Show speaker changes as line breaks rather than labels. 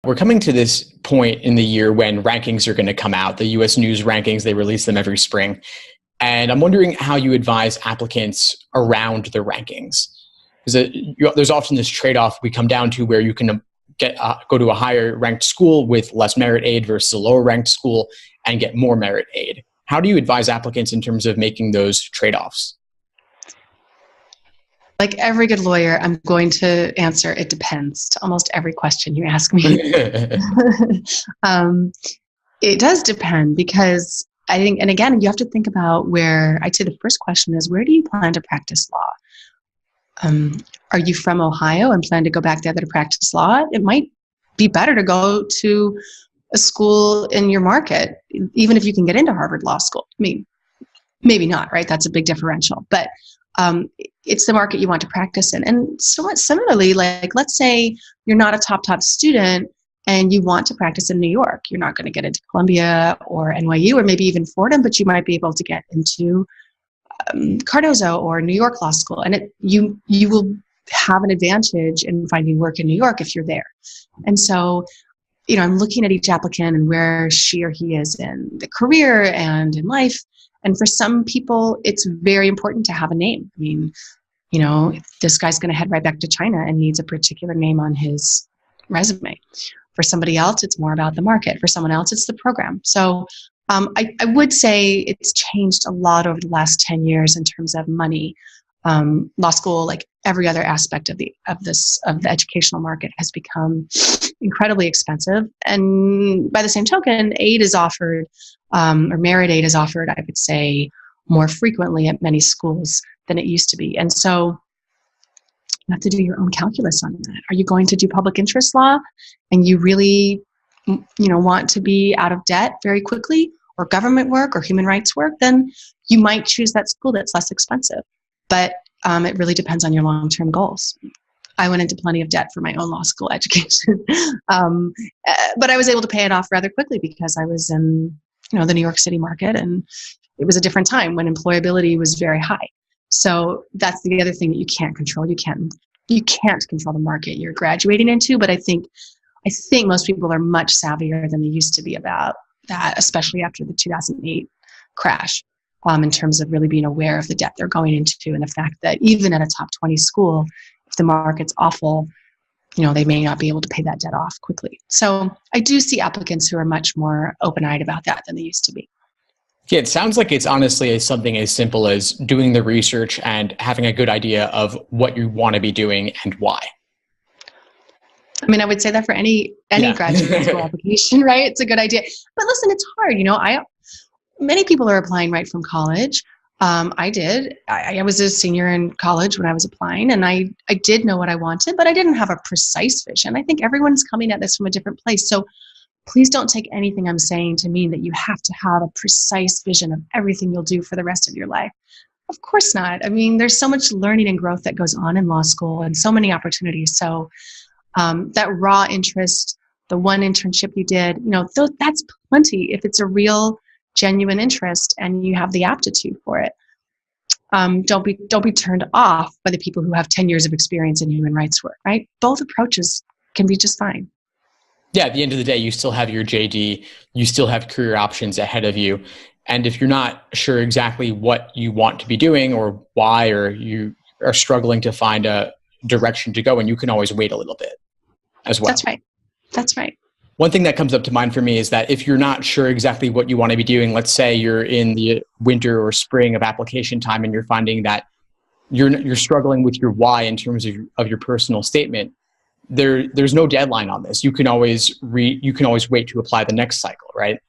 We're coming to this point in the year when rankings are going to come out. The US News rankings, they release them every spring. And I'm wondering how you advise applicants around the rankings. Because there's often this trade-off we come down to where you can go to a higher ranked school with less merit aid versus a lower ranked school and get more merit aid. How do you advise applicants in terms of making those trade-offs?
Like every good lawyer, I'm going to answer it depends to almost every question you ask me. It does depend because I think, and again, you have to think about where, I'd say the first question is, where do you plan to practice law? Are you from Ohio and plan to go back there to practice law? It might be better to go to a school in your market, even if you can get into Harvard Law School. I mean, maybe not, right? That's a big differential. But it's the market you want to practice in. And somewhat similarly, like let's say you're not a top student and you want to practice in New York. You're not going to get into Columbia or NYU or maybe even Fordham, but you might be able to get into Cardozo or New York Law School. And you will have an advantage in finding work in New York if you're there. And so, I'm looking at each applicant and where she or he is in the career and in life. And for some people, it's very important to have a name. I mean, if this guy's going to head right back to China and needs a particular name on his resume. For somebody else, it's more about the market. For someone else, it's the program. So I would say it's changed a lot over the last 10 years in terms of money. Law school, like every other aspect of the educational market, has become incredibly expensive. And by the same token, aid is offered, or merit aid is offered, I would say, more frequently at many schools than it used to be. And so you have to do your own calculus on that. Are you going to do public interest law and you really, want to be out of debt very quickly, or government work or human rights work? Then you might choose that school that's less expensive. But it really depends on your long-term goals. I went into plenty of debt for my own law school education, but I was able to pay it off rather quickly because I was in, the New York City market, and it was a different time when employability was very high. So that's the other thing that you can't control. You can't control the market you're graduating into. But I think most people are much savvier than they used to be about that, especially after the 2008 crash. In terms of really being aware of the debt they're going into, and the fact that even at a top 20 school, if the market's awful, they may not be able to pay that debt off quickly. So I do see applicants who are much more open-eyed about that than they used to be.
Yeah, it sounds like it's honestly something as simple as doing the research and having a good idea of what you want to be doing and why.
I mean, I would say that for any graduate school application, right? It's a good idea. But listen, it's hard. Many people are applying right from college. I did. I was a senior in college when I was applying, and I did know what I wanted, but I didn't have a precise vision. I think everyone's coming at this from a different place. So please don't take anything I'm saying to mean that you have to have a precise vision of everything you'll do for the rest of your life. Of course not. I mean, there's so much learning and growth that goes on in law school and so many opportunities. So that raw interest, the one internship you did, that's plenty if it's a real genuine interest and you have the aptitude for it. Don't be turned off by the people who have 10 years of experience in human rights work, right? Both approaches can be just fine.
Yeah, at the end of the day, you still have your JD, you still have career options ahead of you. And if you're not sure exactly what you want to be doing or why, or you are struggling to find a direction to go, and you can always wait a little bit as well.
That's right.
One thing that comes up to mind for me is that if you're not sure exactly what you want to be doing, let's say you're in the winter or spring of application time and you're finding that you're struggling with your why in terms of your personal statement, there's no deadline on this. You can always wait to apply the next cycle, right?